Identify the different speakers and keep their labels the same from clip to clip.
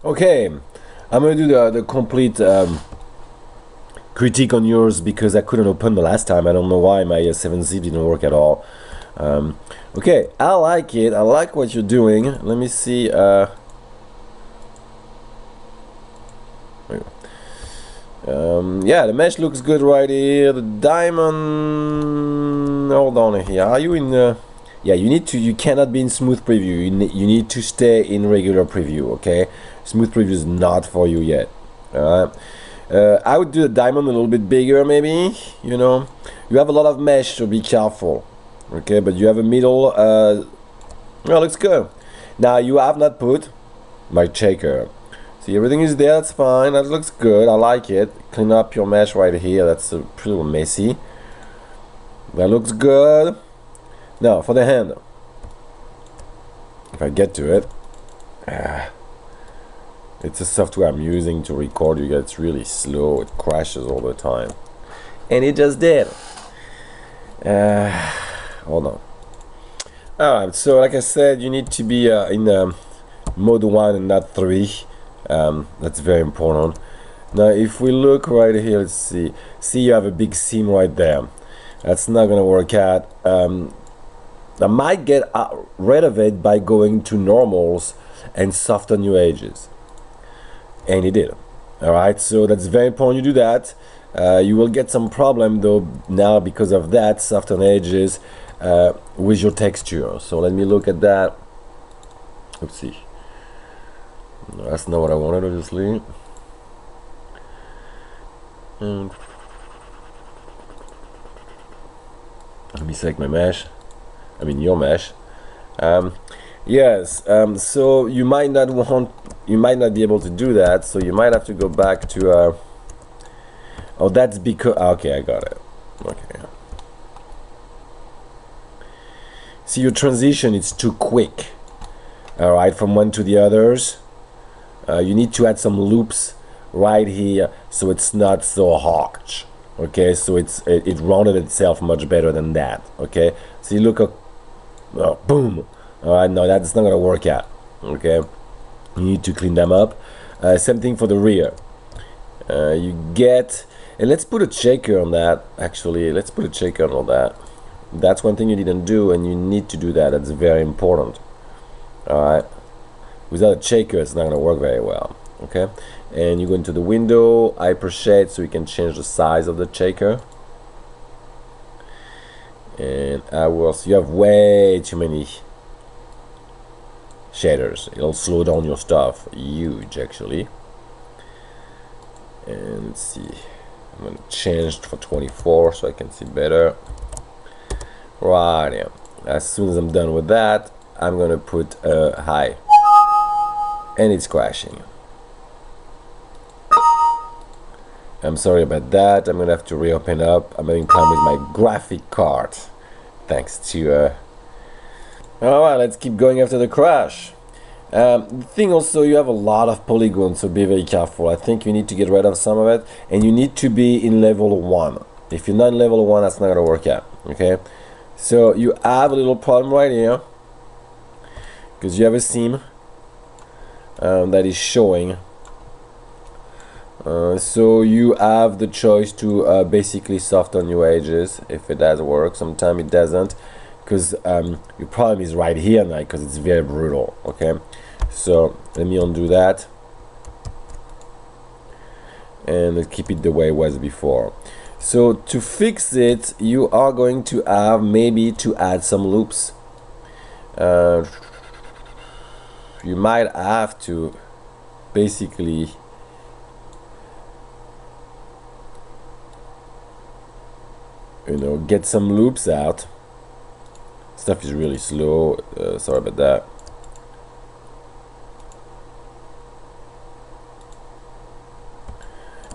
Speaker 1: Okay, I'm gonna do the complete critique on yours because I couldn't open the last time. I don't know why my 7-zip didn't work at all. Okay, I like it. I like what you're doing. Let me see. Yeah, the mesh looks good right here. The diamond. Hold on here. Are you in? Yeah, you need to. You cannot be in smooth preview. You need to stay in regular preview. Okay, smooth preview is not for you yet. Alright. I would do the diamond a little bit bigger, maybe. You know, you have a lot of mesh, so be careful. Okay, but you have a middle. Well, looks good. Now you have not put my shaker. See, everything is there. That's fine. That looks good. I like it. Clean up your mesh right here. That's a pretty messy. That looks good. Now for the hand. If I get to it. It's a software I'm using to record you guys. It's really slow. It crashes all the time. And it just did. Hold on. Alright, so like I said, you need to be in mode 1 and not 3. That's very important. Now if we look right here, let's see. See, you have a big seam right there. That's not gonna work out. I might get rid of it by going to normals and soften your edges. And he did. Alright, so that's very important you do that. You will get some problem though now because of that, soften edges with your texture. So let me look at that. Oopsie. No, that's not what I wanted, obviously. And let me select my mesh. I mean your mesh. Yes. So you might not be able to do that. So you might have to go back to. Oh, that's because. Okay, I got it. Okay. See, your transition is too quick. All right, from one to the others. You need to add some loops right here so it's not so harsh. Okay, so it rounded itself much better than that. Okay, so you look at boom. All right, no, that's not gonna work out. Okay, you need to clean them up. Same thing for the rear. You get, and let's put a shaker on that. Actually, let's put a shaker on all that. That's one thing you didn't do, and you need to do that. That's very important. All right. Without a shaker, it's not going to work very well. Okay, and you go into the window, hyper shade, so you can change the size of the shaker. And so you have way too many shaders. It'll slow down your stuff. Huge, actually. And let's see. I'm going to change for 24 so I can see better. Right, yeah. As soon as I'm done with that, I'm going to put a high. And it's crashing. I'm sorry about that. I'm gonna have to reopen up. I'm having problem with my graphic card. Thanks to Alright, let's keep going after the crash. The thing also, you have a lot of polygons, so be very careful. I think you need to get rid of some of it, and you need to be in level 1. If you're not in level 1, that's not gonna work out. Okay? So you have a little problem right here. Because you have a seam. That is showing. So you have the choice to basically soften your edges if it does work. Sometimes it doesn't, because your problem is right here now because it's very brutal. Okay, so let me undo that and let's keep it the way it was before. So to fix it, you are going to have maybe to add some loops. You might have to basically get some loops out. Stuff is really slow, sorry about that.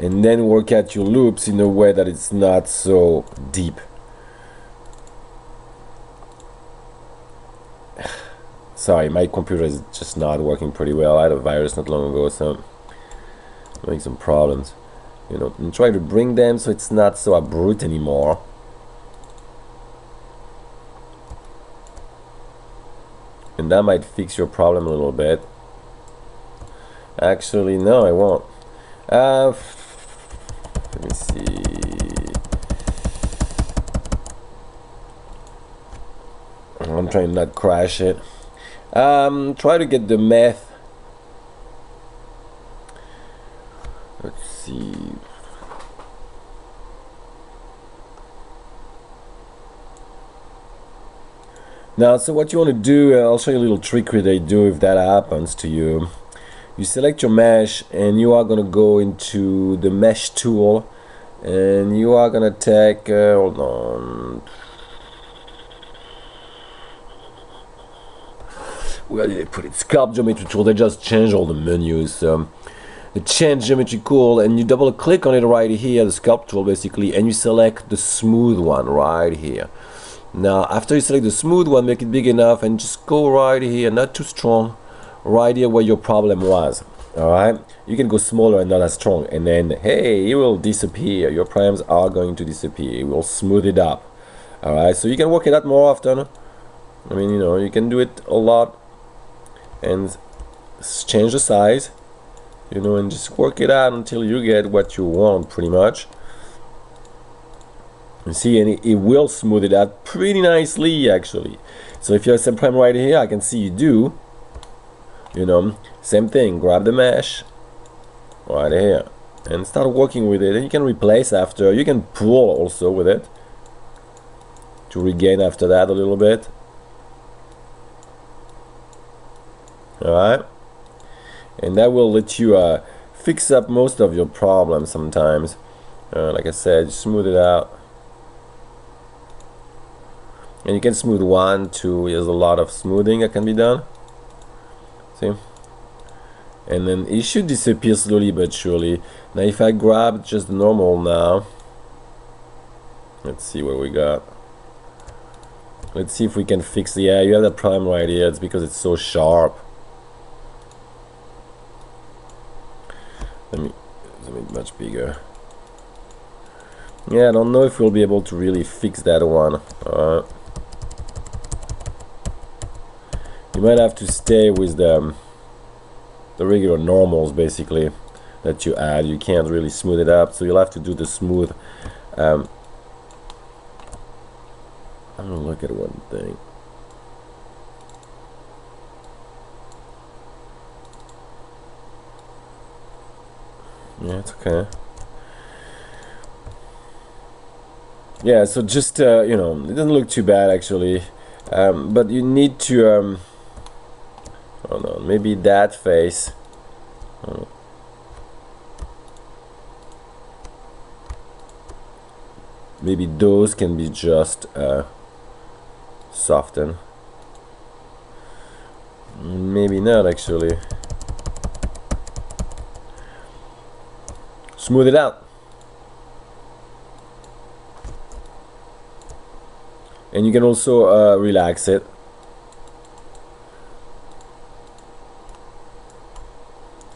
Speaker 1: And then work out your loops in a way that it's not so deep. Sorry, my computer is just not working pretty well. I had a virus not long ago, so I'm having some problems. And try to bring them so it's not so abrupt anymore. And that might fix your problem a little bit. Actually, no, I won't. Let me see. I'm trying to not crash it. Try to get the math. Let's see. Now, so what you want to do, I'll show you a little trick that I do if that happens to you. You select your mesh and you are going to go into the mesh tool and you are going to take, hold on. Where did they put it? Sculpt geometry tool. They just changed all the menus. They change geometry tool and you double click on it right here, the sculpt tool basically, and you select the smooth one right here. Now after you select the smooth one, make it big enough and just go right here, not too strong, right here where your problem was. Alright, you can go smaller and not as strong, and then hey, it will disappear. Your problems are going to disappear. It will smooth it up. Alright, so you can work it out more often. I mean, you know, you can do it a lot and change the size, you know, and just work it out until you get what you want pretty much. You see, and it will smooth it out pretty nicely actually. So if you have some problem right here, I can see you do, you know, same thing, grab the mesh right here and start working with it, and you can replace after, you can pull also with it to regain after that a little bit. Alright, and that will let you fix up most of your problems sometimes. Like I said, smooth it out. And you can smooth 1, 2, there's a lot of smoothing that can be done. See? And then it should disappear slowly but surely. Now if I grab just the normal now, let's see what we got. Let's see if we can fix it. Yeah, you have that problem right here. It's because it's so sharp. Let me make it much bigger. Yeah, I don't know if we'll be able to really fix that one. You might have to stay with the regular normals basically that you add. You can't really smooth it up, so you'll have to do the smooth. I'm gonna look at one thing. Yeah, it's okay. Yeah, so just you know, it doesn't look too bad actually, but you need to hold on, maybe that face. Maybe those can be just softened. Maybe not actually. Smooth it out. And you can also relax it.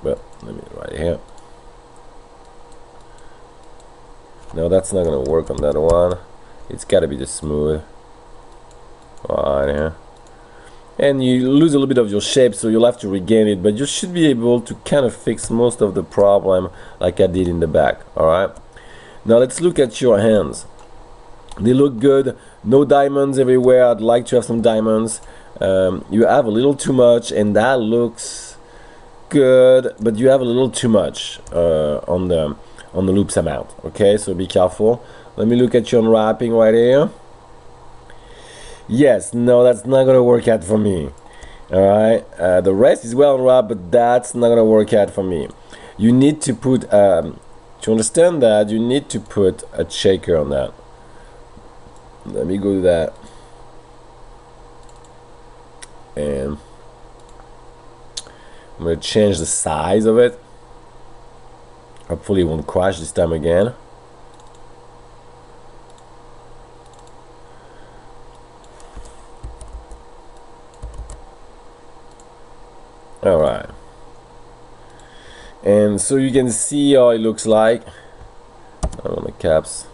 Speaker 1: But let me right here. No, that's not gonna work on that one. It's gotta be the smooth. Right here. And you lose a little bit of your shape, so you'll have to regain it, but you should be able to kind of fix most of the problem like I did in the back. Alright. Now let's look at your hands. They look good. No diamonds everywhere. I'd like to have some diamonds. You have a little too much, and that looks good, but you have a little too much on the loops amount. Okay, so be careful. Let me look at your unwrapping right here. Yes, no, that's not gonna work out for me. Alright, the rest is well unwrapped, but that's not gonna work out for me. You need to put to understand that, you need to put a shaker on that. Let me go to that, and I'm going to change the size of it. Hopefully it won't crash this time again. Alright, and so you can see how it looks like. I don't know my caps.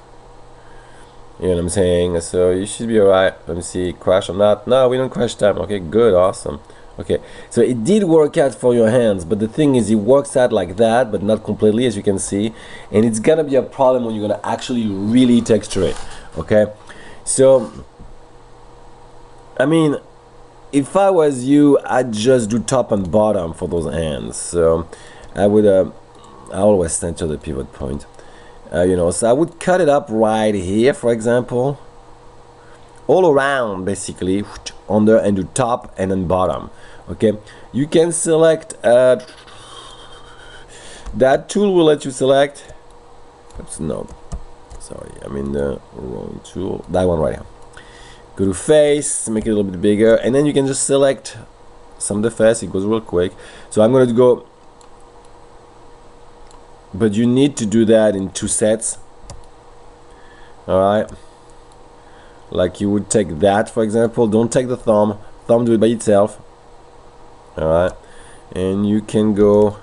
Speaker 1: You know what I'm saying? So you should be alright. Let me see, crash or not. No, we don't crash time. Okay, good, awesome. Okay, so it did work out for your hands, but the thing is it works out like that, but not completely, as you can see, and it's gonna be a problem when you're gonna actually really texture it. Okay, so I mean, if I was you, I'd just do top and bottom for those hands. So I would I always center the pivot point, you know, so I would cut it up right here, for example, all around basically, under, and do top and then bottom. Okay, you can select that tool will let you select, oops, no, sorry, I'm in the wrong tool, that one right here. Go to face, make it a little bit bigger, and then you can just select some of the face. It goes real quick. So I'm going to go, but you need to do that in 2 sets. Alright, like you would take that, for example. Don't take the thumb, do it by itself. Alright, and you can go,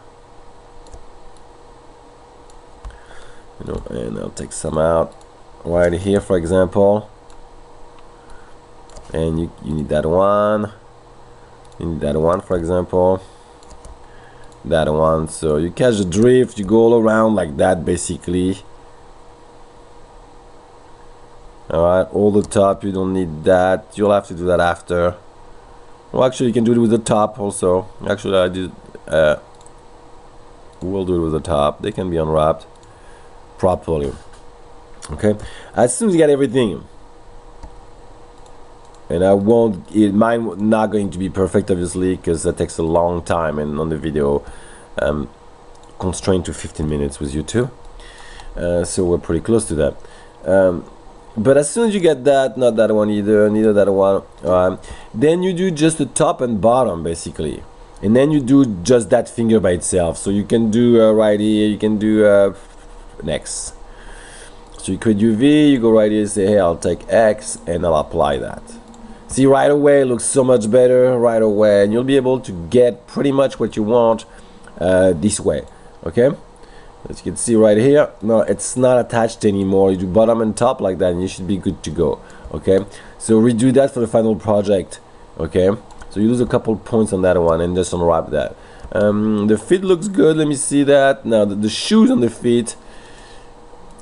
Speaker 1: you know, and I'll take some out right here, for example. And you need that one, for example, that one. So you catch the drift, you go all around like that basically. Alright, all the top, you don't need that, you'll have to do that after. Well, actually you can do it with the top also. Actually I did, we'll do it with the top. They can be unwrapped properly. Okay, as soon as you get everything, and mine not going to be perfect obviously, because that takes a long time, and on the video constrained to 15 minutes with YouTube, so we're pretty close to that. But as soon as you get that, not that one either, neither that one, then you do just the top and bottom basically, and then you do just that finger by itself. So you can do right here, you can do next. So you create UV, you go right here, say hey, I'll take X, and I'll apply that. See, right away it looks so much better right away, and you'll be able to get pretty much what you want this way. Okay, as you can see right here, no, it's not attached anymore. You do bottom and top like that, and you should be good to go. Okay, so redo that for the final project. Okay, so you lose a couple points on that one, and just unwrap that. The feet looks good. Let me see that. Now the shoes on the feet,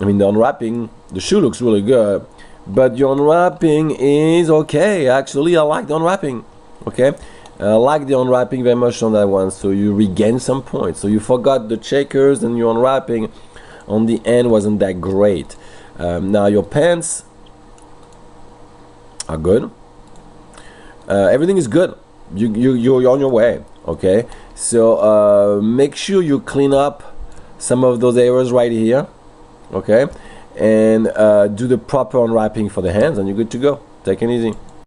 Speaker 1: I mean the unwrapping, the shoe looks really good, but your unwrapping is okay. Actually, I like the unwrapping. Okay, I like the unwrapping very much on that one. So you regain some points. So you forgot the checkers, and your unwrapping on the end wasn't that great. Now your pants are good. Everything is good. You're on your way. Okay, so make sure you clean up some of those areas right here. Okay, and do the proper unwrapping for the hands, and you're good to go. Take it easy.